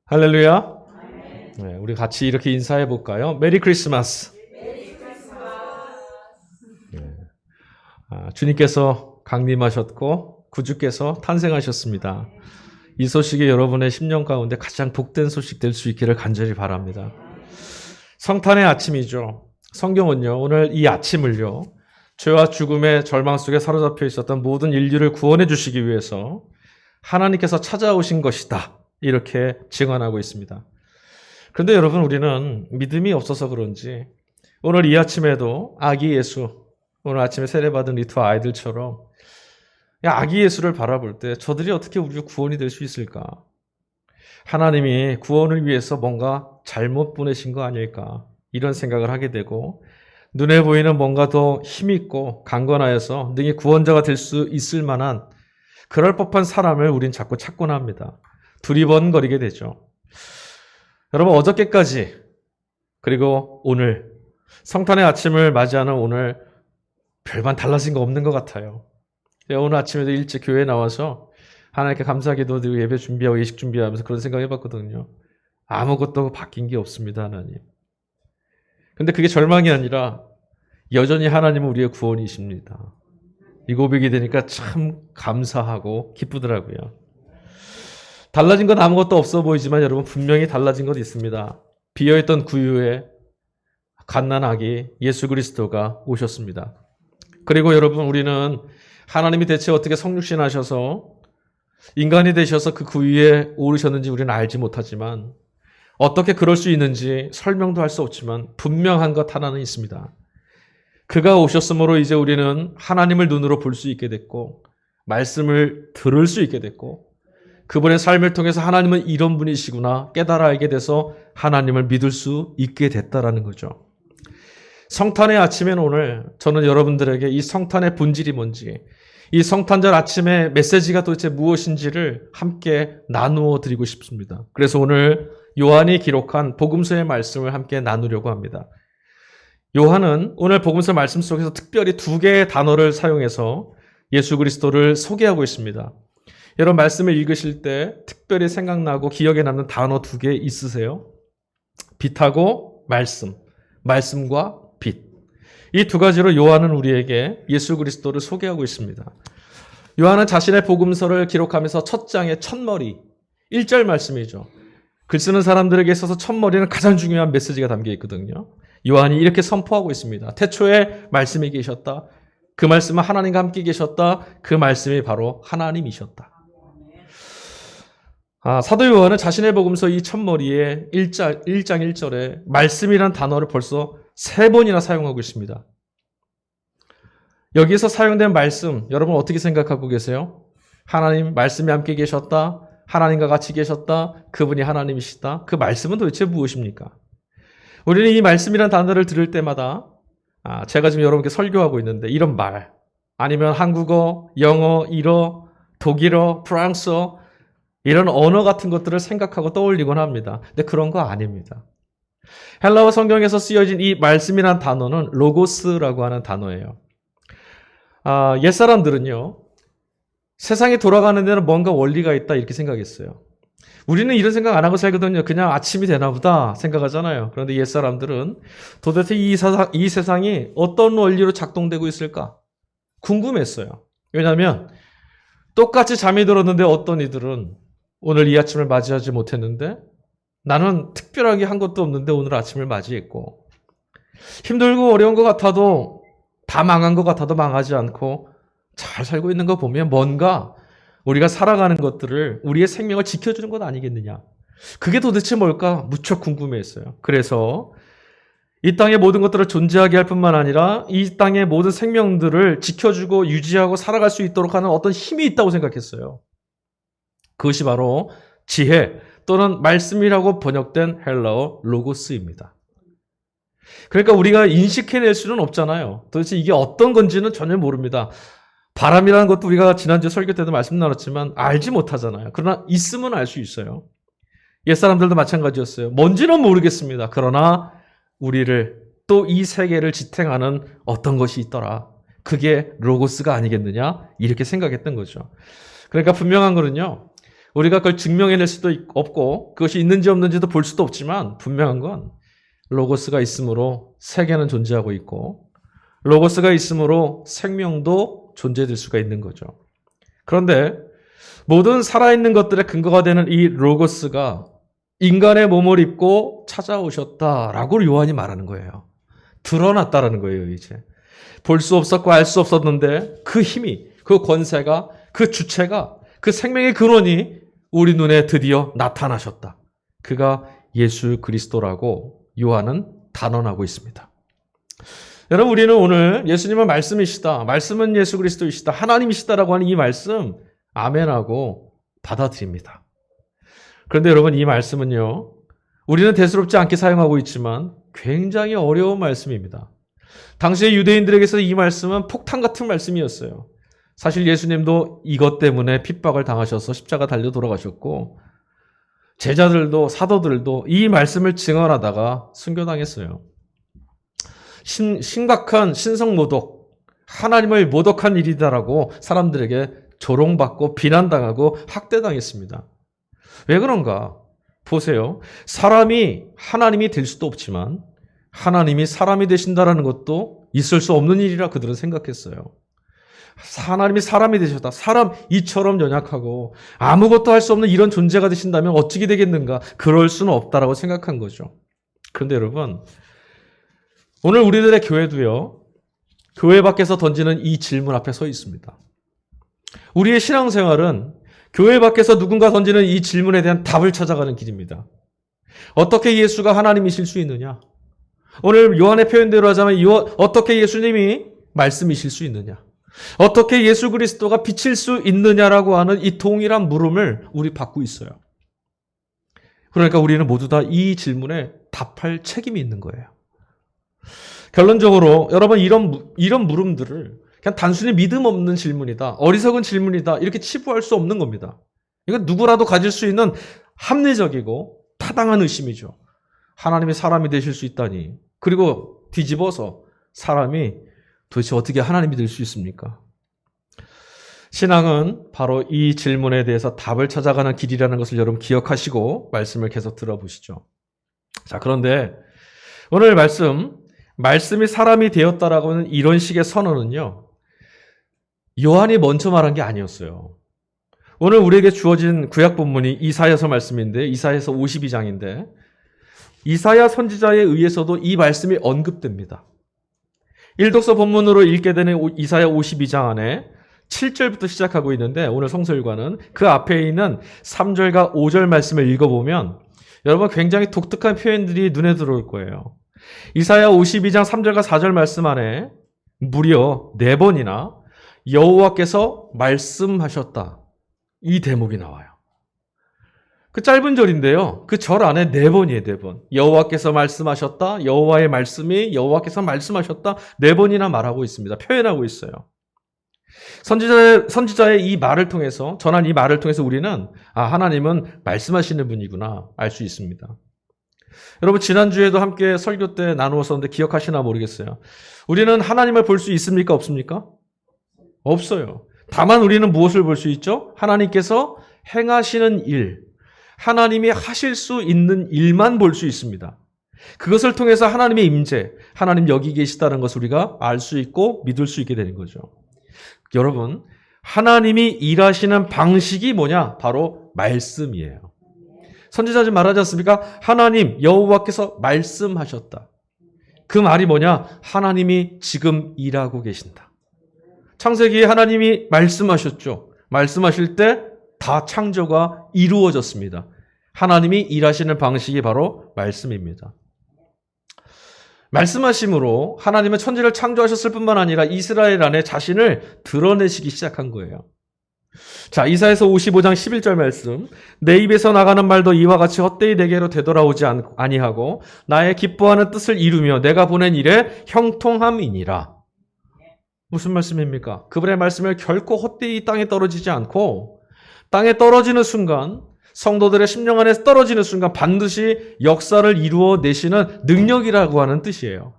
할렐루야. 네, 우리 같이 이렇게 인사해 볼까요? 메리 크리스마스. 네. 주님께서 강림하셨고 구주께서 탄생하셨습니다. 이 소식이 여러분의 심령 가운데 가장 복된 소식 될 수 있기를 간절히 바랍니다. 성탄의 아침이죠. 성경은요, 오늘 이 아침을요, 죄와 죽음의 절망 속에 사로잡혀 있었던 모든 인류를 구원해 주시기 위해서 하나님께서 찾아오신 것이다, 이렇게 증언하고 있습니다. 그런데 여러분, 우리는 믿음이 없어서 그런지 오늘 이 아침에도 아기 예수, 오늘 아침에 세례받은 이 두 아이들처럼 아기 예수를 바라볼 때 저들이 어떻게 우리가 구원이 될 수 있을까? 하나님이 구원을 위해서 뭔가 잘못 보내신 거 아닐까? 이런 생각을 하게 되고, 눈에 보이는 뭔가 더 힘있고 강건하여서 능히 구원자가 될 수 있을 만한 그럴 법한 사람을 우린 자꾸 찾곤 합니다. 두리번거리게 되죠. 여러분, 어저께까지 그리고 오늘 성탄의 아침을 맞이하는 오늘 별반 달라진 거 없는 것 같아요. 오늘 아침에도 일찍 교회에 나와서 하나님께 감사기도 드리고 예배 준비하고 예식 준비하면서 그런 생각 해봤거든요. 아무것도 바뀐 게 없습니다, 하나님. 근데 그게 절망이 아니라 여전히 하나님은 우리의 구원이십니다. 이 고백이 되니까 참 감사하고 기쁘더라고요. 달라진 건 아무것도 없어 보이지만 여러분, 분명히 달라진 건 있습니다. 비어있던 구유에 갓난아기 예수 그리스도가 오셨습니다. 그리고 여러분, 우리는 하나님이 대체 어떻게 성육신하셔서 인간이 되셔서 그 구유에 오르셨는지 우리는 알지 못하지만, 어떻게 그럴 수 있는지 설명도 할 수 없지만 분명한 것 하나는 있습니다. 그가 오셨으므로 이제 우리는 하나님을 눈으로 볼 수 있게 됐고, 말씀을 들을 수 있게 됐고, 그분의 삶을 통해서 하나님은 이런 분이시구나 깨달아 알게 돼서 하나님을 믿을 수 있게 됐다라는 거죠. 성탄의 아침엔 오늘 저는 여러분들에게 이 성탄의 본질이 뭔지, 이 성탄절 아침의 메시지가 도대체 무엇인지를 함께 나누어 드리고 싶습니다. 그래서 오늘 요한이 기록한 복음서의 말씀을 함께 나누려고 합니다. 요한은 오늘 복음서 말씀 속에서 특별히 두 개의 단어를 사용해서 예수 그리스도를 소개하고 있습니다. 여러분, 말씀을 읽으실 때 특별히 생각나고 기억에 남는 단어 두 개 있으세요? 빛하고 말씀, 말씀과 빛. 이 두 가지로 요한은 우리에게 예수 그리스도를 소개하고 있습니다. 요한은 자신의 복음서를 기록하면서 첫 장의 첫머리, 1절 말씀이죠. 글 쓰는 사람들에게 있어서 첫머리는 가장 중요한 메시지가 담겨 있거든요. 요한이 이렇게 선포하고 있습니다. 태초에 말씀이 계셨다. 그 말씀은 하나님과 함께 계셨다. 그 말씀이 바로 하나님이셨다. 사도 요한은 자신의 복음서 이 첫머리에 1장 1절에 말씀이란 단어를 벌써 3번이나 사용하고 있습니다. 여기서 사용된 말씀, 여러분 어떻게 생각하고 계세요? 하나님, 말씀이 함께 계셨다. 하나님과 같이 계셨다. 그분이 하나님이시다. 그 말씀은 도대체 무엇입니까? 우리는 이 말씀이란 단어를 들을 때마다 제가 지금 여러분께 설교하고 있는데 이런 말, 아니면 한국어, 영어, 일어, 독일어, 프랑스어, 이런 언어 같은 것들을 생각하고 떠올리곤 합니다. 근데 그런 거 아닙니다. 헬라어 성경에서 쓰여진 이 말씀이란 단어는 로고스라고 하는 단어예요. 옛사람들은요, 세상이 돌아가는 데는 뭔가 원리가 있다 이렇게 생각했어요. 우리는 이런 생각 안 하고 살거든요. 그냥 아침이 되나 보다 생각하잖아요. 그런데 옛사람들은 도대체 이 세상이 어떤 원리로 작동되고 있을까 궁금했어요. 왜냐하면 똑같이 잠이 들었는데 어떤 이들은 오늘 이 아침을 맞이하지 못했는데, 나는 특별하게 한 것도 없는데 오늘 아침을 맞이했고, 힘들고 어려운 것 같아도, 다 망한 것 같아도 망하지 않고 잘 살고 있는 거 보면 뭔가 우리가 살아가는 것들을, 우리의 생명을 지켜주는 것 아니겠느냐. 그게 도대체 뭘까 무척 궁금했어요. 그래서 이 땅의 모든 것들을 존재하게 할 뿐만 아니라 이 땅의 모든 생명들을 지켜주고 유지하고 살아갈 수 있도록 하는 어떤 힘이 있다고 생각했어요. 그것이 바로 지혜 또는 말씀이라고 번역된 헬라어 로고스입니다. 그러니까 우리가 인식해낼 수는 없잖아요. 도대체 이게 어떤 건지는 전혀 모릅니다. 바람이라는 것도 우리가 지난주 설교 때도 말씀 나눴지만 알지 못하잖아요. 그러나 있으면 알 수 있어요. 옛사람들도 마찬가지였어요. 뭔지는 모르겠습니다. 그러나 우리를, 또 이 세계를 지탱하는 어떤 것이 있더라. 그게 로고스가 아니겠느냐? 이렇게 생각했던 거죠. 그러니까 분명한 거는요, 우리가 그걸 증명해낼 수도 없고 그것이 있는지 없는지도 볼 수도 없지만 분명한 건 로고스가 있으므로 세계는 존재하고 있고 로고스가 있으므로 생명도 존재될 수가 있는 거죠. 그런데 모든 살아있는 것들의 근거가 되는 이 로고스가 인간의 몸을 입고 찾아오셨다라고 요한이 말하는 거예요. 드러났다라는 거예요, 이제. 볼 수 없었고 알 수 없었는데 그 힘이, 그 권세가, 그 주체가, 그 생명의 근원이 우리 눈에 드디어 나타나셨다. 그가 예수 그리스도라고 요한은 단언하고 있습니다. 여러분, 우리는 오늘 예수님은 말씀이시다, 말씀은 예수 그리스도이시다, 하나님이시다라고 하는 이 말씀 아멘하고 받아들입니다. 그런데 여러분, 이 말씀은요, 우리는 대수롭지 않게 사용하고 있지만 굉장히 어려운 말씀입니다. 당시의 유대인들에게서 이 말씀은 폭탄 같은 말씀이었어요. 사실 예수님도 이것 때문에 핍박을 당하셔서 십자가 달려 돌아가셨고 제자들도 사도들도 이 말씀을 증언하다가 순교당했어요. 심각한 신성모독, 하나님을 모독한 일이다라고 사람들에게 조롱받고 비난당하고 학대당했습니다. 왜 그런가? 보세요. 사람이 하나님이 될 수도 없지만 하나님이 사람이 되신다라는 것도 있을 수 없는 일이라 그들은 생각했어요. 하나님이 사람이 되셨다. 사람 이처럼 연약하고 아무것도 할 수 없는 이런 존재가 되신다면 어찌게 되겠는가? 그럴 수는 없다라고 생각한 거죠. 그런데 여러분, 오늘 우리들의 교회도요, 교회 밖에서 던지는 이 질문 앞에 서 있습니다. 우리의 신앙생활은 교회 밖에서 누군가 던지는 이 질문에 대한 답을 찾아가는 길입니다. 어떻게 예수가 하나님이실 수 있느냐? 오늘 요한의 표현대로 하자면 어떻게 예수님이 말씀이실 수 있느냐? 어떻게 예수 그리스도가 빛일 수 있느냐라고 하는 이 동일한 물음을 우리 받고 있어요. 그러니까 우리는 모두 다 이 질문에 답할 책임이 있는 거예요. 결론적으로 여러분, 이런 물음들을 그냥 단순히 믿음 없는 질문이다, 어리석은 질문이다 이렇게 치부할 수 없는 겁니다. 이건 누구라도 가질 수 있는 합리적이고 타당한 의심이죠. 하나님이 사람이 되실 수 있다니. 그리고 뒤집어서 사람이 도대체 어떻게 하나님이 될 수 있습니까? 신앙은 바로 이 질문에 대해서 답을 찾아가는 길이라는 것을 여러분 기억하시고 말씀을 계속 들어보시죠. 자, 그런데 오늘 말씀이 사람이 되었다라고 하는 이런 식의 선언은요, 요한이 먼저 말한 게 아니었어요. 오늘 우리에게 주어진 구약 본문이 이사야서 말씀인데, 이사야서 52장인데 이사야 선지자에 의해서도 이 말씀이 언급됩니다. 일독서 본문으로 읽게 되는 이사야 52장 안에 7절부터 시작하고 있는데 오늘 성서일과는 그 앞에 있는 3절과 5절 말씀을 읽어보면 여러분 굉장히 독특한 표현들이 눈에 들어올 거예요. 이사야 52장 3절과 4절 말씀 안에 무려 4번이나 여호와께서 말씀하셨다, 이 대목이 나와요. 그 짧은 절인데요, 그 절 안에 4번이에요. 4번. 여호와께서 말씀하셨다, 여호와의 말씀이 여호와께서 말씀하셨다, 4번이나 말하고 있습니다. 표현하고 있어요. 선지자의 이 말을 통해서, 전한 이 말을 통해서 우리는 하나님은 말씀하시는 분이구나 알 수 있습니다. 여러분, 지난주에도 함께 설교 때 나누었었는데 기억하시나 모르겠어요. 우리는 하나님을 볼 수 있습니까? 없습니까? 없어요. 다만 우리는 무엇을 볼 수 있죠? 하나님께서 행하시는 일, 하나님이 하실 수 있는 일만 볼 수 있습니다. 그것을 통해서 하나님의 임재, 하나님 여기 계시다는 것을 우리가 알 수 있고 믿을 수 있게 되는 거죠. 여러분, 하나님이 일하시는 방식이 뭐냐? 바로 말씀이에요. 선지자들 말하지 않습니까? 하나님 여호와께서 말씀하셨다. 그 말이 뭐냐? 하나님이 지금 일하고 계신다. 창세기에 하나님이 말씀하셨죠. 말씀하실 때 다 창조가 이루어졌습니다. 하나님이 일하시는 방식이 바로 말씀입니다. 말씀하심으로 하나님은 천지를 창조하셨을 뿐만 아니라 이스라엘 안에 자신을 드러내시기 시작한 거예요. 자, 이사야서 55장 11절 말씀. 내 입에서 나가는 말도 이와 같이 헛되이 내게로 되돌아오지 아니하고 나의 기뻐하는 뜻을 이루며 내가 보낸 일에 형통함이니라. 무슨 말씀입니까? 그분의 말씀을 결코 헛되이 땅에 떨어지지 않고 땅에 떨어지는 순간, 성도들의 심령 안에 떨어지는 순간 반드시 역사를 이루어 내시는 능력이라고 하는 뜻이에요.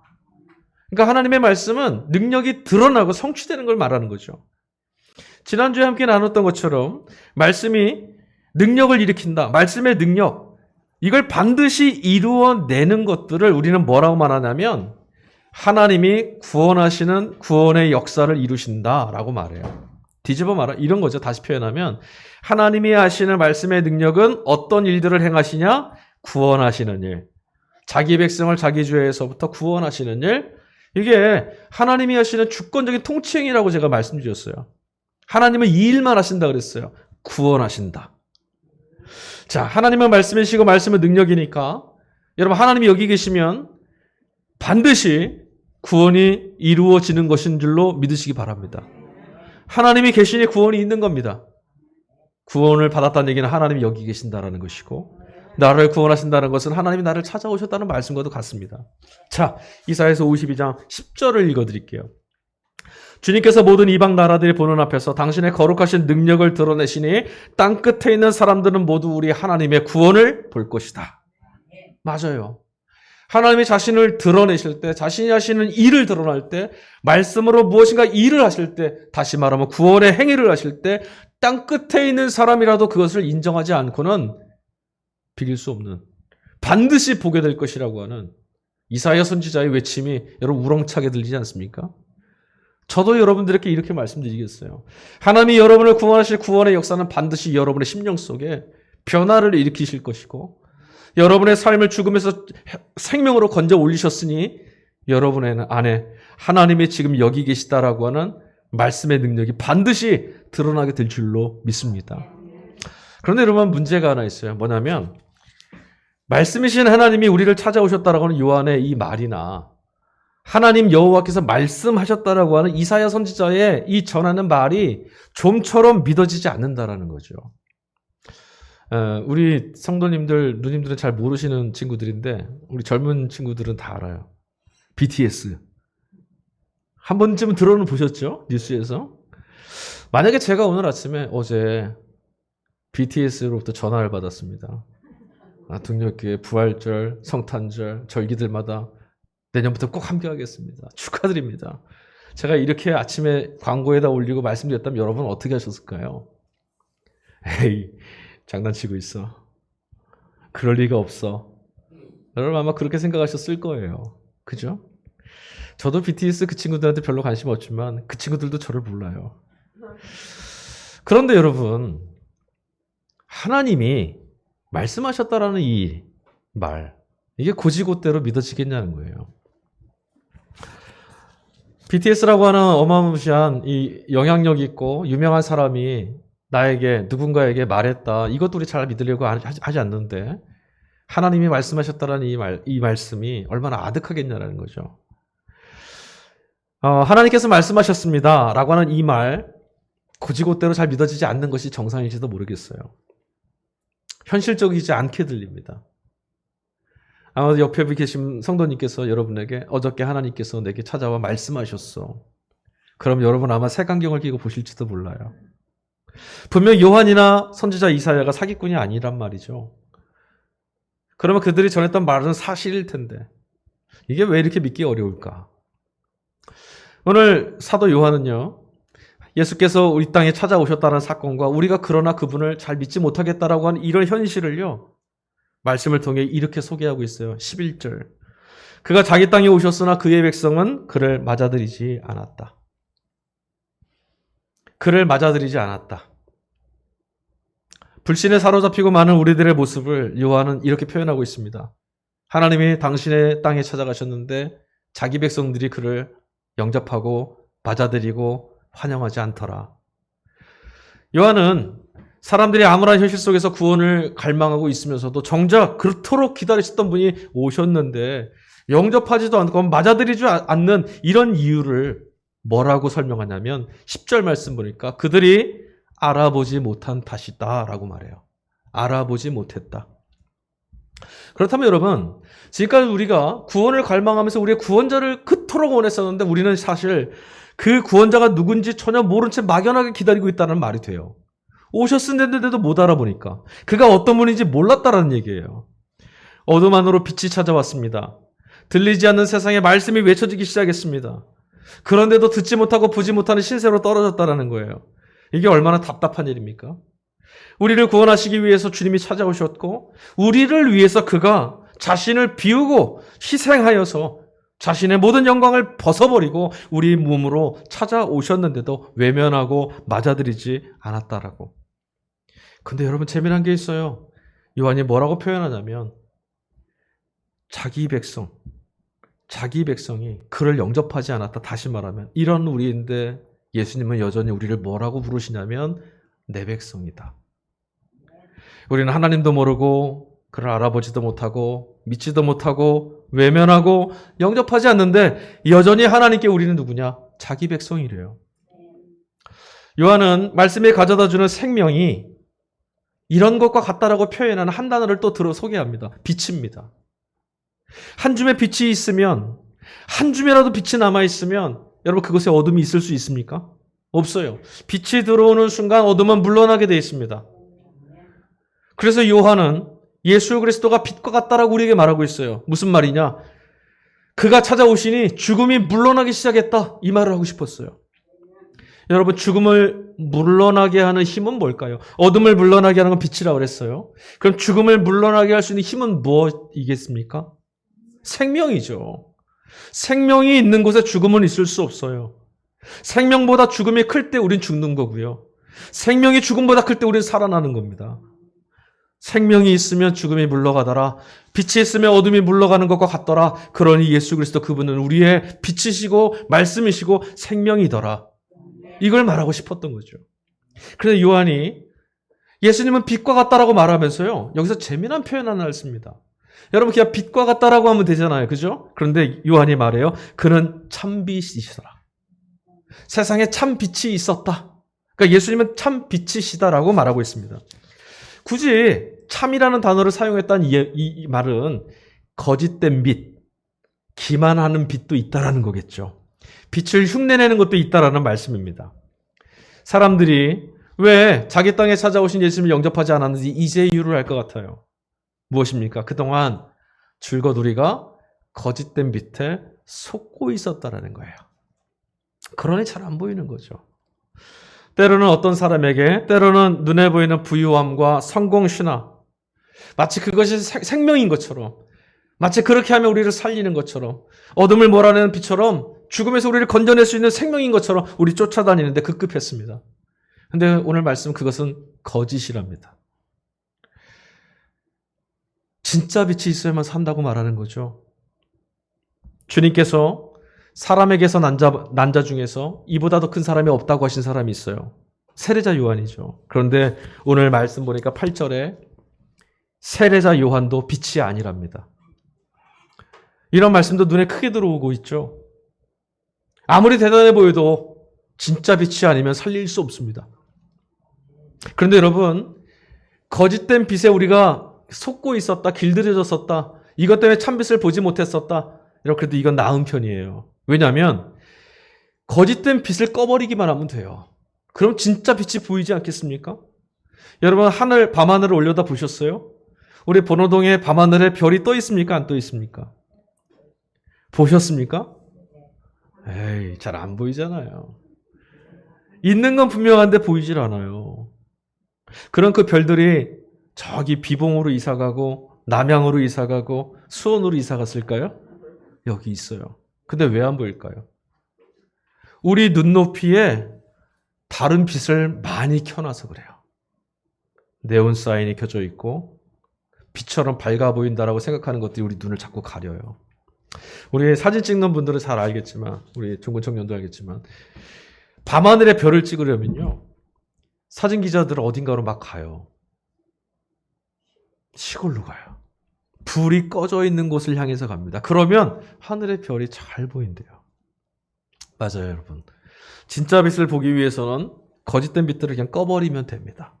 그러니까 하나님의 말씀은 능력이 드러나고 성취되는 걸 말하는 거죠. 지난주에 함께 나눴던 것처럼 말씀이 능력을 일으킨다. 말씀의 능력. 이걸 반드시 이루어내는 것들을 우리는 뭐라고 말하냐면 하나님이 구원하시는 구원의 역사를 이루신다라고 말해요. 뒤집어 말하 이런 거죠. 다시 표현하면 하나님이 하시는 말씀의 능력은 어떤 일들을 행하시냐? 구원하시는 일. 자기 백성을 자기 죄에서부터 구원하시는 일. 이게 하나님이 하시는 주권적인 통치행위라고 제가 말씀드렸어요. 하나님은 이 일만 하신다 그랬어요. 구원하신다. 자, 하나님은 말씀이시고 말씀은 능력이니까 여러분 하나님이 여기 계시면 반드시 구원이 이루어지는 것인 줄로 믿으시기 바랍니다. 하나님이 계시니 구원이 있는 겁니다. 구원을 받았다는 얘기는 하나님이 여기 계신다라는 것이고 나를 구원하신다는 것은 하나님이 나를 찾아오셨다는 말씀과도 같습니다. 자, 이사야서 52장 10절을 읽어드릴게요. 주님께서 모든 이방 나라들이 보는 앞에서 당신의 거룩하신 능력을 드러내시니 땅 끝에 있는 사람들은 모두 우리 하나님의 구원을 볼 것이다. 맞아요. 하나님이 자신을 드러내실 때, 자신이 하시는 일을 드러날 때, 말씀으로 무엇인가 일을 하실 때, 다시 말하면 구원의 행위를 하실 때, 땅 끝에 있는 사람이라도 그것을 인정하지 않고는 비길 수 없는, 반드시 보게 될 것이라고 하는 이사야 선지자의 외침이 여러분 우렁차게 들리지 않습니까? 저도 여러분들에게 이렇게 말씀드리겠어요. 하나님이 여러분을 구원하실 구원의 역사는 반드시 여러분의 심령 속에 변화를 일으키실 것이고 여러분의 삶을 죽음에서 생명으로 건져 올리셨으니 여러분의 안에 하나님이 지금 여기 계시다라고 하는 말씀의 능력이 반드시 드러나게 될 줄로 믿습니다. 그런데 여러분 문제가 하나 있어요. 뭐냐면 말씀이신 하나님이 우리를 찾아오셨다라고 하는 요한의 이 말이나 하나님 여호와께서 말씀하셨다라고 하는 이사야 선지자의 이 전하는 말이 좀처럼 믿어지지 않는다라는 거죠. 우리 성도님들, 누님들은 잘 모르시는 친구들인데 우리 젊은 친구들은 다 알아요. BTS. 한 번쯤은 들어는 보셨죠? 뉴스에서. 만약에 제가 오늘 아침에 어제 BTS로부터 전화를 받았습니다. 등록교회 부활절, 성탄절, 절기들마다 내년부터 꼭 함께 하겠습니다. 축하드립니다. 제가 이렇게 아침에 광고에다 올리고 말씀드렸다면 여러분 어떻게 하셨을까요? 에이, 장난치고 있어. 그럴 리가 없어. 여러분 아마 그렇게 생각하셨을 거예요. 그죠? 저도 BTS 그 친구들한테 별로 관심 없지만 그 친구들도 저를 몰라요. 그런데 여러분, 하나님이 말씀하셨다라는 이 말, 이게 고지고대로 믿어지겠냐는 거예요. BTS라고 하는 어마무시한 이 영향력 있고 유명한 사람이 나에게 누군가에게 말했다. 이것도 우리 잘 믿으려고 하지 않는데 하나님이 말씀하셨다라는 이 말씀이 얼마나 아득하겠냐라는 거죠. 하나님께서 말씀하셨습니다. 라고 하는 이 말 고지고대로 잘 믿어지지 않는 것이 정상일지도 모르겠어요. 현실적이지 않게 들립니다. 아마 옆에 계신 성도님께서 여러분에게 어저께 하나님께서 내게 찾아와 말씀하셨어. 그럼 여러분 아마 색안경을 끼고 보실지도 몰라요. 분명 요한이나 선지자 이사야가 사기꾼이 아니란 말이죠. 그러면 그들이 전했던 말은 사실일 텐데 이게 왜 이렇게 믿기 어려울까? 오늘 사도 요한은요. 예수께서 우리 땅에 찾아오셨다는 사건과 우리가 그러나 그분을 잘 믿지 못하겠다라고 하는 이런 현실을요. 말씀을 통해 이렇게 소개하고 있어요. 11절. 그가 자기 땅에 오셨으나 그의 백성은 그를 맞아들이지 않았다. 그를 맞아들이지 않았다. 불신에 사로잡히고 많은 우리들의 모습을 요한은 이렇게 표현하고 있습니다. 하나님이 당신의 땅에 찾아가셨는데 자기 백성들이 그를 영접하고 맞아들이고 환영하지 않더라. 요한은 사람들이 암울한 현실 속에서 구원을 갈망하고 있으면서도 정작 그토록 기다리셨던 분이 오셨는데 영접하지도 않고 맞아들이지 않는 이런 이유를 뭐라고 설명하냐면 10절 말씀 보니까 그들이 알아보지 못한 탓이다 라고 말해요. 알아보지 못했다. 그렇다면 여러분, 지금까지 우리가 구원을 갈망하면서 우리의 구원자를 그토록 원했었는데 우리는 사실 그 구원자가 누군지 전혀 모른 채 막연하게 기다리고 있다는 말이 돼요. 오셨는데도 못 알아보니까 그가 어떤 분인지 몰랐다라는 얘기예요. 어둠 안으로 빛이 찾아왔습니다. 들리지 않는 세상에 말씀이 외쳐지기 시작했습니다. 그런데도 듣지 못하고 보지 못하는 신세로 떨어졌다라는 거예요. 이게 얼마나 답답한 일입니까? 우리를 구원하시기 위해서 주님이 찾아오셨고 우리를 위해서 그가 자신을 비우고 희생하여서 자신의 모든 영광을 벗어버리고 우리 몸으로 찾아오셨는데도 외면하고 맞아들이지 않았다라고. 근데 여러분 재미난 게 있어요. 요한이 뭐라고 표현하냐면 자기 백성이 그를 영접하지 않았다. 다시 말하면 이런 우리인데 예수님은 여전히 우리를 뭐라고 부르시냐면 내 백성이다. 우리는 하나님도 모르고 그를 알아보지도 못하고 믿지도 못하고 외면하고 영접하지 않는데 여전히 하나님께 우리는 누구냐? 자기 백성이래요. 요한은 말씀에 가져다주는 생명이 이런 것과 같다라고 표현하는 한 단어를 또 들어 소개합니다. 빛입니다. 한 줌의 빛이 있으면, 한 줌이라도 빛이 남아있으면 여러분 그곳에 어둠이 있을 수 있습니까? 없어요. 빛이 들어오는 순간 어둠은 물러나게 되어 있습니다. 그래서 요한은 예수 그리스도가 빛과 같다라고 우리에게 말하고 있어요. 무슨 말이냐? 그가 찾아오시니 죽음이 물러나기 시작했다. 이 말을 하고 싶었어요. 여러분 죽음을 물러나게 하는 힘은 뭘까요? 어둠을 물러나게 하는 건 빛이라고 그랬어요. 그럼 죽음을 물러나게 할 수 있는 힘은 무엇이겠습니까? 생명이죠. 생명이 있는 곳에 죽음은 있을 수 없어요. 생명보다 죽음이 클 때 우린 죽는 거고요. 생명이 죽음보다 클 때 우린 살아나는 겁니다. 생명이 있으면 죽음이 물러가더라. 빛이 있으면 어둠이 물러가는 것과 같더라. 그러니 예수 그리스도 그분은 우리의 빛이시고 말씀이시고 생명이더라. 이걸 말하고 싶었던 거죠. 그래서 요한이 예수님은 빛과 같다라고 말하면서요. 여기서 재미난 표현 하나를 씁니다. 여러분 그냥 빛과 같다라고 하면 되잖아요. 그죠? 그런데 요한이 말해요. 그는 참빛이시더라. 세상에 참 빛이 있었다. 그러니까 예수님은 참 빛이시다라고 말하고 있습니다. 굳이 참이라는 단어를 사용했다는 이 말은 거짓된 빛, 기만하는 빛도 있다라는 거겠죠. 빛을 흉내내는 것도 있다라는 말씀입니다. 사람들이 왜 자기 땅에 찾아오신 예수님을 영접하지 않았는지 이제 이유를 알 것 같아요. 무엇입니까? 그동안 줄곧 우리가 거짓된 빛에 속고 있었다라는 거예요. 그러니 잘 안 보이는 거죠. 때로는 어떤 사람에게 때로는 눈에 보이는 부유함과 성공 신화 마치 그것이 생명인 것처럼 마치 그렇게 하면 우리를 살리는 것처럼 어둠을 몰아내는 빛처럼 죽음에서 우리를 건져낼 수 있는 생명인 것처럼 우리 쫓아다니는데 급급했습니다. 그런데 오늘 말씀 그것은 거짓이랍니다. 진짜 빛이 있어야만 산다고 말하는 거죠. 주님께서 사람에게서 난 자 중에서 이보다 더 큰 사람이 없다고 하신 사람이 있어요. 세례자 요한이죠. 그런데 오늘 말씀 보니까 8절에 세례자 요한도 빛이 아니랍니다. 이런 말씀도 눈에 크게 들어오고 있죠. 아무리 대단해 보여도 진짜 빛이 아니면 살릴 수 없습니다. 그런데 여러분, 거짓된 빛에 우리가 속고 있었다, 길들여졌었다, 이것 때문에 참빛을 보지 못했었다, 이렇게도 이건 나은 편이에요. 왜냐하면 거짓된 빛을 꺼버리기만 하면 돼요. 그럼 진짜 빛이 보이지 않겠습니까? 여러분 밤하늘을 올려다 보셨어요? 우리 번호동에 밤하늘에 별이 떠 있습니까? 안 떠 있습니까? 보셨습니까? 에이, 잘 안 보이잖아요. 있는 건 분명한데 보이질 않아요. 그런 그 별들이 저기 비봉으로 이사가고 남양으로 이사가고 수원으로 이사갔을까요? 여기 있어요. 근데 왜 안 보일까요? 우리 눈높이에 다른 빛을 많이 켜놔서 그래요. 네온 사인이 켜져 있고 빛처럼 밝아 보인다라고 생각하는 것들이 우리 눈을 자꾸 가려요. 우리 사진 찍는 분들은 잘 알겠지만, 우리 중고 청년도 알겠지만, 밤하늘에 별을 찍으려면요, 사진 기자들은 어딘가로 막 가요. 시골로 가요. 불이 꺼져 있는 곳을 향해서 갑니다. 그러면 하늘의 별이 잘 보인대요. 맞아요, 여러분. 진짜 빛을 보기 위해서는 거짓된 빛들을 그냥 꺼버리면 됩니다.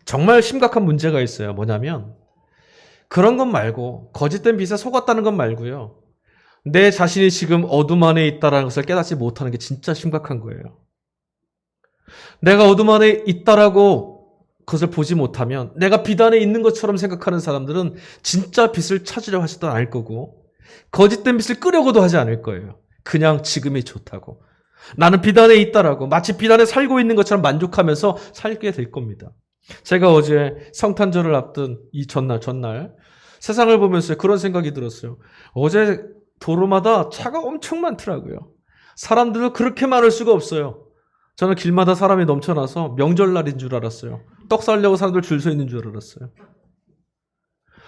정말 심각한 문제가 있어요. 뭐냐면 그런 것 말고, 거짓된 빛에 속았다는 것 말고요, 내 자신이 지금 어둠 안에 있다는 것을 깨닫지 못하는 게 진짜 심각한 거예요. 내가 어둠 안에 있다라고 그것을 보지 못하면 내가 빛 안에 있는 것처럼 생각하는 사람들은 진짜 빛을 찾으려 하지도 않을 거고 거짓된 빛을 끄려고도 하지 않을 거예요. 그냥 지금이 좋다고, 나는 빛 안에 있다라고 마치 빛 안에 살고 있는 것처럼 만족하면서 살게 될 겁니다. 제가 어제 성탄절을 앞둔 이 전날 세상을 보면서 그런 생각이 들었어요. 어제 도로마다 차가 엄청 많더라고요. 사람들도 그렇게 많을 수가 없어요. 저는 길마다 사람이 넘쳐나서 명절날인 줄 알았어요. 떡 사려고 사람들 줄 서 있는 줄 알았어요.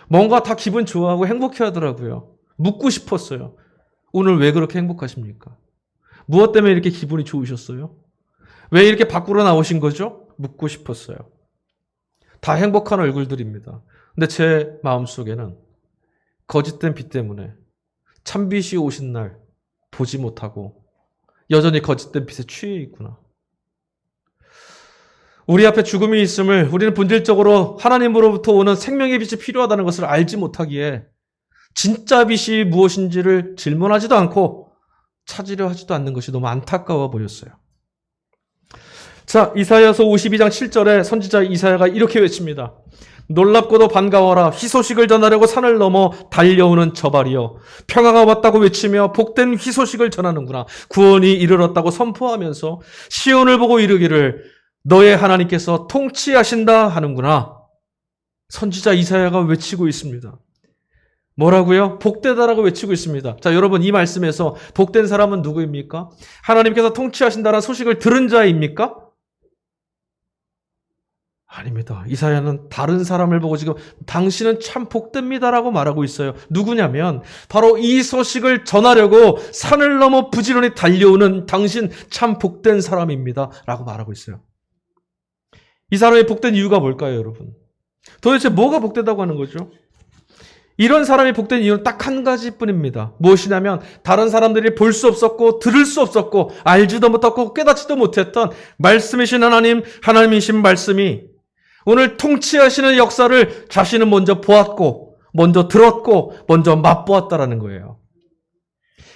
뭔가 다 기분 좋아하고 행복해 하더라고요. 묻고 싶었어요. 오늘 왜 그렇게 행복하십니까? 무엇 때문에 이렇게 기분이 좋으셨어요? 왜 이렇게 밖으로 나오신 거죠? 묻고 싶었어요. 다 행복한 얼굴들입니다. 근데 제 마음속에는 거짓된 빛 때문에 참빛이 오신 날 보지 못하고 여전히 거짓된 빛에 취해 있구나. 우리 앞에 죽음이 있음을 우리는 본질적으로 하나님으로부터 오는 생명의 빛이 필요하다는 것을 알지 못하기에 진짜 빛이 무엇인지를 질문하지도 않고 찾으려 하지도 않는 것이 너무 안타까워 보였어요. 자, 이사야서 52장 7절에 선지자 이사야가 이렇게 외칩니다. 놀랍고도 반가워라. 희소식을 전하려고 산을 넘어 달려오는 저발이여. 평화가 왔다고 외치며 복된 희소식을 전하는구나. 구원이 이르렀다고 선포하면서 시온을 보고 이르기를 너의 하나님께서 통치하신다 하는구나. 선지자 이사야가 외치고 있습니다. 뭐라고요? 복되다라고 외치고 있습니다. 자, 여러분 이 말씀에서 복된 사람은 누구입니까? 하나님께서 통치하신다는 소식을 들은 자입니까? 아닙니다. 이사야는 다른 사람을 보고 지금 당신은 참 복됩니다라고 말하고 있어요. 누구냐면 바로 이 소식을 전하려고 산을 넘어 부지런히 달려오는 당신 참 복된 사람입니다 라고 말하고 있어요. 이 사람이 복된 이유가 뭘까요, 여러분? 도대체 뭐가 복되다고 하는 거죠? 이런 사람이 복된 이유는 딱 한 가지뿐입니다. 무엇이냐면 다른 사람들이 볼 수 없었고 들을 수 없었고 알지도 못하고 깨닫지도 못했던 말씀이신 하나님이신 말씀이 오늘 통치하시는 역사를 자신은 먼저 보았고 먼저 들었고 먼저 맛보았다라는 거예요.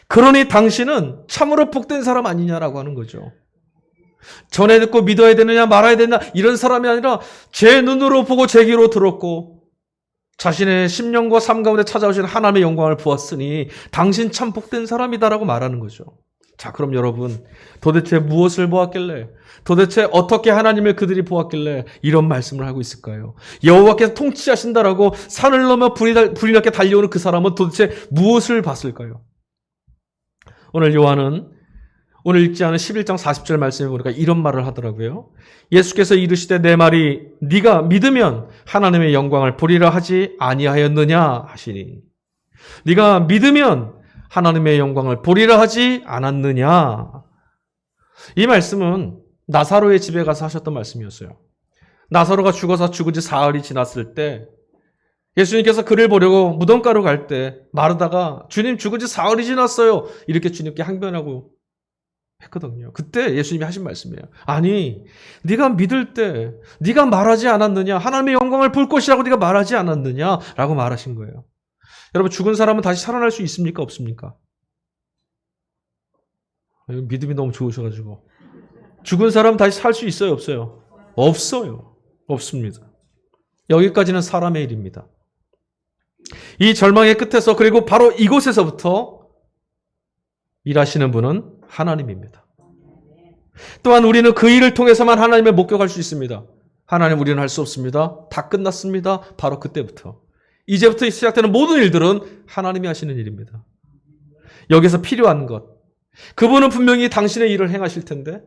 그러니 당신은 참으로 복된 사람 아니냐라고 하는 거죠. 전해 듣고 믿어야 되느냐 말아야 되느냐 이런 사람이 아니라 제 눈으로 보고 제 귀로 들었고 자신의 심령과 삶 가운데 찾아오신 하나님의 영광을 보았으니 당신 참 복된 사람이다라고 말하는 거죠. 자, 그럼 여러분 도대체 무엇을 보았길래 도대체 어떻게 하나님을 그들이 보았길래 이런 말씀을 하고 있을까요? 여호와께서 통치하신다라고 산을 넘어 불이 나게 달려오는 그 사람은 도대체 무엇을 봤을까요? 오늘 요한은 오늘 읽지 않은 11장 40절 말씀에 보니까 이런 말을 하더라고요. 예수께서 이르시되 내 말이 네가 믿으면 하나님의 영광을 보리라 하지 아니하였느냐 하시니 네가 믿으면 하나님의 영광을 보리라 하지 않았느냐. 이 말씀은 나사로의 집에 가서 하셨던 말씀이었어요. 나사로가 죽어서 죽은 지 사흘이 지났을 때 예수님께서 그를 보려고 무덤가로 갈 때 마르다가 주님 죽은 지 사흘이 지났어요. 이렇게 주님께 항변하고 했거든요. 그때 예수님이 하신 말씀이에요. 아니, 네가 믿을 때 네가 말하지 않았느냐? 하나님의 영광을 볼 것이라고 네가 말하지 않았느냐? 라고 말하신 거예요. 여러분 죽은 사람은 다시 살아날 수 있습니까? 없습니까? 믿음이 너무 좋으셔가지고 죽은 사람은 다시 살 수 있어요? 없어요? 없어요. 없습니다. 여기까지는 사람의 일입니다. 이 절망의 끝에서 그리고 바로 이곳에서부터 일하시는 분은 하나님입니다. 또한 우리는 그 일을 통해서만 하나님을 목격할 수 있습니다. 하나님 우리는 할 수 없습니다. 다 끝났습니다. 바로 그때부터. 이제부터 시작되는 모든 일들은 하나님이 하시는 일입니다. 여기서 필요한 것. 그분은 분명히 당신의 일을 행하실 텐데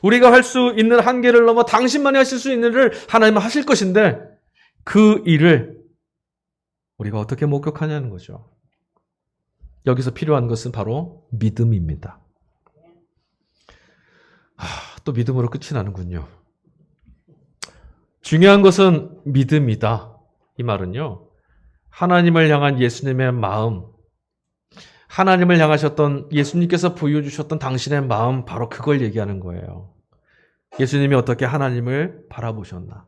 우리가 할 수 있는 한계를 넘어 당신만이 하실 수 있는 일을 하나님은 하실 것인데 그 일을 우리가 어떻게 목격하냐는 거죠. 여기서 필요한 것은 바로 믿음입니다. 또 믿음으로 끝이 나는군요. 중요한 것은 믿음이다. 이 말은요. 하나님을 향한 예수님의 마음, 하나님을 향하셨던 예수님께서 보여주셨던 당신의 마음 바로 그걸 얘기하는 거예요. 예수님이 어떻게 하나님을 바라보셨나.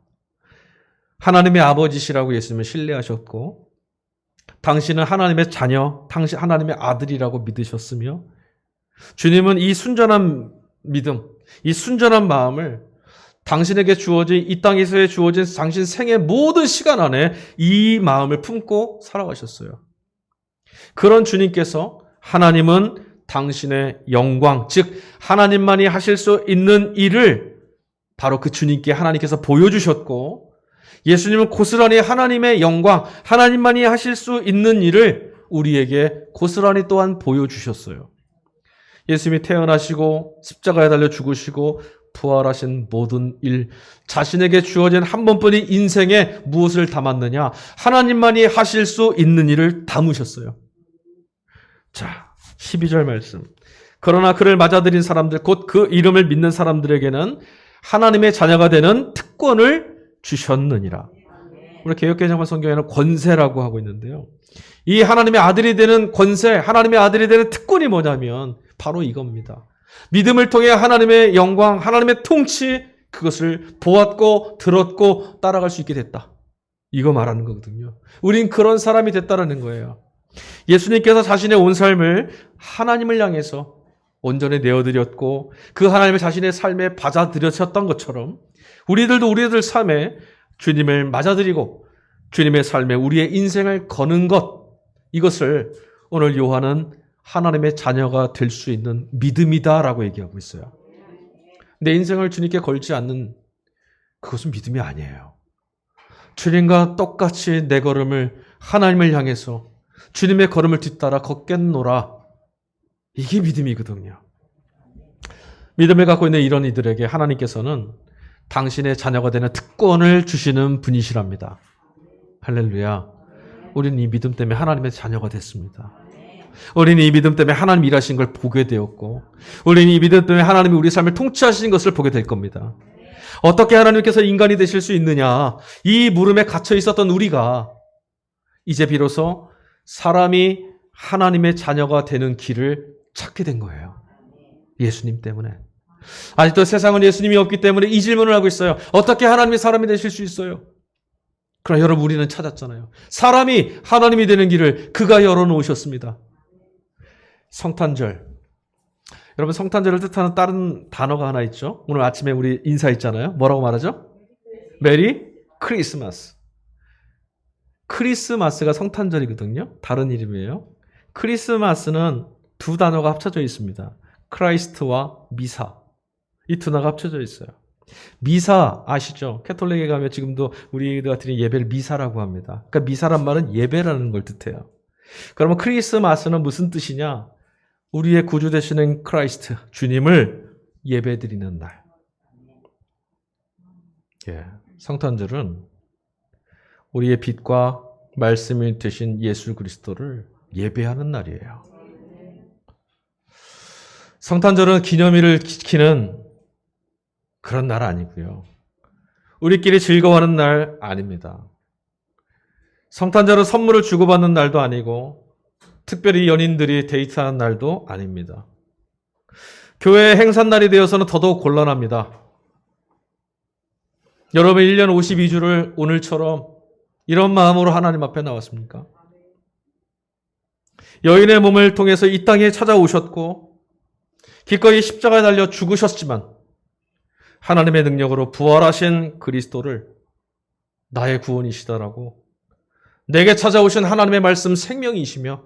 하나님의 아버지시라고 예수님을 신뢰하셨고 당신은 하나님의 자녀, 당신 하나님의 아들이라고 믿으셨으며 주님은 이 순전한 믿음, 이 순전한 마음을 당신에게 주어진 이 땅에서의 주어진 당신 생의 모든 시간 안에 이 마음을 품고 살아가셨어요. 그런 주님께서 하나님은 당신의 영광, 즉 하나님만이 하실 수 있는 일을 바로 그 주님께 하나님께서 보여주셨고, 예수님은 고스란히 하나님의 영광, 하나님만이 하실 수 있는 일을 우리에게 고스란히 또한 보여주셨어요. 예수님이 태어나시고 십자가에 달려 죽으시고 부활하신 모든 일, 자신에게 주어진 한 번뿐인 인생에 무엇을 담았느냐? 하나님만이 하실 수 있는 일을 담으셨어요. 자, 12절 말씀. 그러나 그를 맞아들인 사람들, 곧 그 이름을 믿는 사람들에게는 하나님의 자녀가 되는 특권을 주셨느니라. 우리 개역개정판 성경에는 권세라고 하고 있는데요. 이 하나님의 아들이 되는 권세, 하나님의 아들이 되는 특권이 뭐냐면 바로 이겁니다. 믿음을 통해 하나님의 영광, 하나님의 통치, 그것을 보았고 들었고 따라갈 수 있게 됐다. 이거 말하는 거거든요. 우린 그런 사람이 됐다라는 거예요. 예수님께서 자신의 온 삶을 하나님을 향해서 온전히 내어드렸고 그 하나님을 자신의 삶에 받아들여셨던 것처럼 우리들도 우리들 삶에 주님을 맞아들이고 주님의 삶에 우리의 인생을 거는 것, 이것을 오늘 요한은 하나님의 자녀가 될 수 있는 믿음이다라고 얘기하고 있어요. 내 인생을 주님께 걸지 않는 그것은 믿음이 아니에요. 주님과 똑같이 내 걸음을 하나님을 향해서 주님의 걸음을 뒤따라 걷겠노라. 이게 믿음이거든요. 믿음을 갖고 있는 이런 이들에게 하나님께서는 당신의 자녀가 되는 특권을 주시는 분이시랍니다. 할렐루야. 우리는 이 믿음 때문에 하나님의 자녀가 됐습니다. 우리는 이 믿음 때문에 하나님 일하신 걸 보게 되었고 우리는 이 믿음 때문에 하나님이 우리 삶을 통치하신 것을 보게 될 겁니다. 어떻게 하나님께서 인간이 되실 수 있느냐? 이 물음에 갇혀 있었던 우리가 이제 비로소 사람이 하나님의 자녀가 되는 길을 찾게 된 거예요. 예수님 때문에. 아직도 세상은 예수님이 없기 때문에 이 질문을 하고 있어요. 어떻게 하나님이 사람이 되실 수 있어요? 그러나 여러분, 우리는 찾았잖아요. 사람이 하나님이 되는 길을 그가 열어놓으셨습니다. 성탄절. 여러분, 성탄절을 뜻하는 다른 단어가 하나 있죠. 오늘 아침에 우리 인사했잖아요. 뭐라고 말하죠? 메리 크리스마스. 크리스마스가 성탄절이거든요. 다른 이름이에요. 크리스마스는 두 단어가 합쳐져 있습니다. 크라이스트와 미사. 이 두 단어가 합쳐져 있어요. 미사 아시죠? 캐톨릭에 가면 지금도 우리가 드리는 예배를 미사라고 합니다. 그러니까 미사란 말은 예배라는 걸 뜻해요. 그러면 크리스마스는 무슨 뜻이냐? 우리의 구주 되시는 크라이스트, 주님을 예배드리는 날. 예, 성탄절은 우리의 빛과 말씀이 되신 예수 그리스도를 예배하는 날이에요. 성탄절은 기념일을 지키는 그런 날 아니고요. 우리끼리 즐거워하는 날 아닙니다. 성탄절은 선물을 주고받는 날도 아니고 특별히 연인들이 데이트하는 날도 아닙니다. 교회의 행사날이 되어서는 더더욱 곤란합니다. 여러분 1년 52주를 오늘처럼 이런 마음으로 하나님 앞에 나왔습니까? 여인의 몸을 통해서 이 땅에 찾아오셨고 기꺼이 십자가에 달려 죽으셨지만 하나님의 능력으로 부활하신 그리스도를 나의 구원이시다라고 내게 찾아오신 하나님의 말씀 생명이시며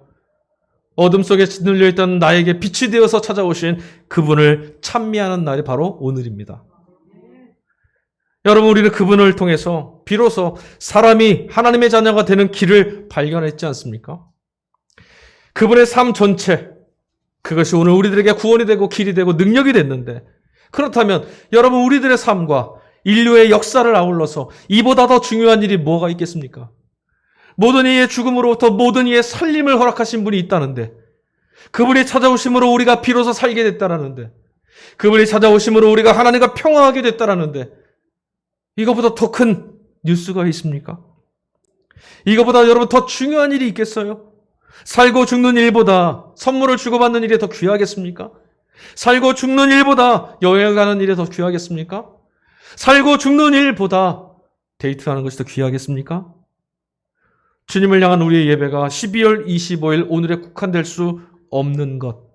어둠 속에 짓눌려 있던 나에게 빛이 되어서 찾아오신 그분을 찬미하는 날이 바로 오늘입니다. 여러분, 우리는 그분을 통해서 비로소 사람이 하나님의 자녀가 되는 길을 발견했지 않습니까? 그분의 삶 전체, 그것이 오늘 우리들에게 구원이 되고 길이 되고 능력이 됐는데, 그렇다면 여러분, 우리들의 삶과 인류의 역사를 아울러서 이보다 더 중요한 일이 뭐가 있겠습니까? 모든 이의 죽음으로부터 모든 이의 살림을 허락하신 분이 있다는데, 그분이 찾아오심으로 우리가 비로소 살게 됐다라는데, 그분이 찾아오심으로 우리가 하나님과 평화하게 됐다라는데, 이거보다 더 큰 뉴스가 있습니까? 이거보다 여러분 더 중요한 일이 있겠어요? 살고 죽는 일보다 선물을 주고받는 일이 더 귀하겠습니까? 살고 죽는 일보다 여행 가는 일이 더 귀하겠습니까? 살고 죽는 일보다 데이트하는 것이 더 귀하겠습니까? 주님을 향한 우리의 예배가 12월 25일 오늘에 국한될 수 없는 것.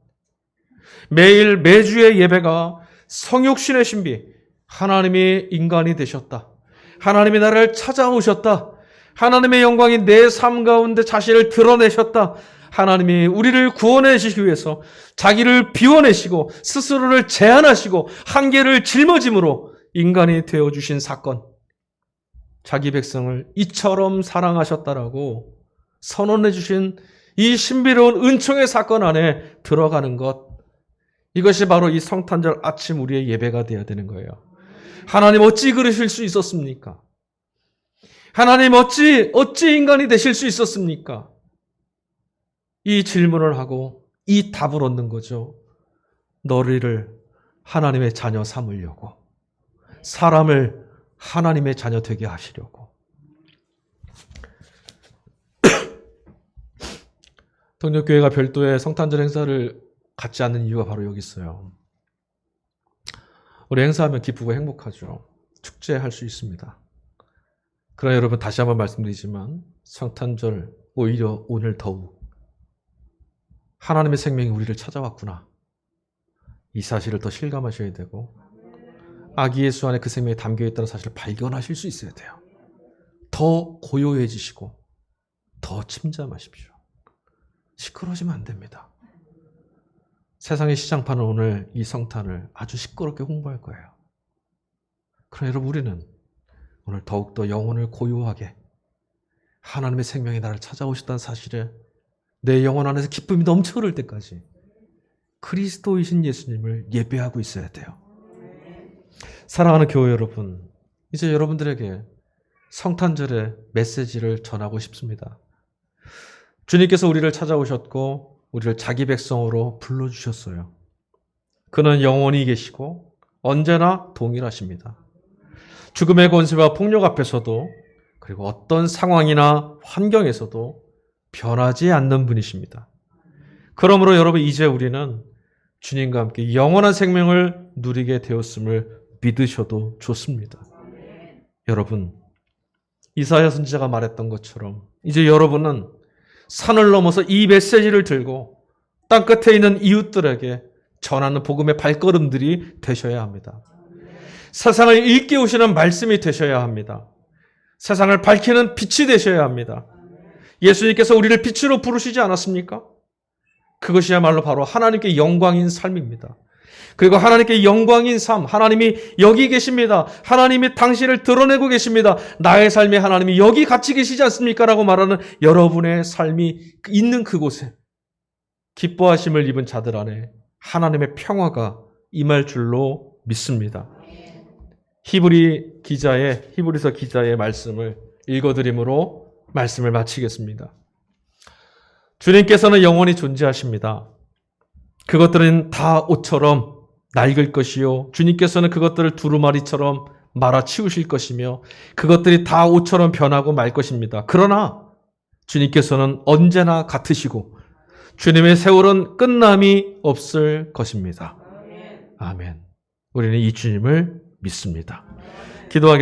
매일 매주의 예배가 성육신의 신비, 하나님이 인간이 되셨다. 하나님이 나를 찾아오셨다. 하나님의 영광이 내 삶 가운데 자신을 드러내셨다. 하나님이 우리를 구원하시기 위해서 자기를 비워내시고 스스로를 제한하시고 한계를 짊어짐으로 인간이 되어주신 사건, 자기 백성을 이처럼 사랑하셨다라고 선언해 주신 이 신비로운 은총의 사건 안에 들어가는 것, 이것이 바로 이 성탄절 아침 우리의 예배가 되어야 되는 거예요. 하나님 어찌 그러실 수 있었습니까? 하나님 어찌 인간이 되실 수 있었습니까? 이 질문을 하고 이 답을 얻는 거죠. 너희를 하나님의 자녀 삼으려고, 사람을 하나님의 자녀 되게 하시려고. 동력교회가 별도의 성탄절 행사를 갖지 않는 이유가 바로 여기 있어요. 우리 행사하면 기쁘고 행복하죠. 축제할 수 있습니다. 그러나 여러분, 다시 한번 말씀드리지만 성탄절, 오히려 오늘 더욱 하나님의 생명이 우리를 찾아왔구나, 이 사실을 더 실감하셔야 되고, 아기 예수 안에 그 생명이 담겨있다는 사실을 발견하실 수 있어야 돼요. 더 고요해지시고 더 침잠하십시오. 시끄러워지면 안 됩니다. 세상의 시장판은 오늘 이 성탄을 아주 시끄럽게 홍보할 거예요. 그러나 여러분, 우리는 오늘 더욱더 영혼을 고요하게 하나님의 생명이 나를 찾아오셨다는 사실에 내 영혼 안에서 기쁨이 넘쳐 흐를 때까지 그리스도이신 예수님을 예배하고 있어야 돼요. 사랑하는 교회 여러분, 이제 여러분들에게 성탄절의 메시지를 전하고 싶습니다. 주님께서 우리를 찾아오셨고 우리를 자기 백성으로 불러주셨어요. 그는 영원히 계시고 언제나 동일하십니다. 죽음의 권세와 폭력 앞에서도, 그리고 어떤 상황이나 환경에서도 변하지 않는 분이십니다. 그러므로 여러분, 이제 우리는 주님과 함께 영원한 생명을 누리게 되었음을 믿으셔도 좋습니다. 여러분, 이사야 선지자가 말했던 것처럼 이제 여러분은 산을 넘어서 이 메시지를 들고 땅끝에 있는 이웃들에게 전하는 복음의 발걸음들이 되셔야 합니다. 세상을 일깨우시는 말씀이 되셔야 합니다. 세상을 밝히는 빛이 되셔야 합니다. 예수님께서 우리를 빛으로 부르시지 않았습니까? 그것이야말로 바로 하나님께 영광인 삶입니다. 그리고 하나님께 영광인 삶, 하나님이 여기 계십니다. 하나님이 당신을 드러내고 계십니다. 나의 삶에 하나님이 여기 같이 계시지 않습니까? 라고 말하는 여러분의 삶이 있는 그곳에 기뻐하심을 입은 자들 안에 하나님의 평화가 임할 줄로 믿습니다. 히브리서 기자의 말씀을 읽어드림으로 말씀을 마치겠습니다. 주님께서는 영원히 존재하십니다. 그것들은 다 옷처럼 낡을 것이요, 주님께서는 그것들을 두루마리처럼 말아치우실 것이며 그것들이 다 옷처럼 변하고 말 것입니다. 그러나 주님께서는 언제나 같으시고 주님의 세월은 끝남이 없을 것입니다. 아멘. 우리는 이 주님을 믿습니다. 기도하겠습니다.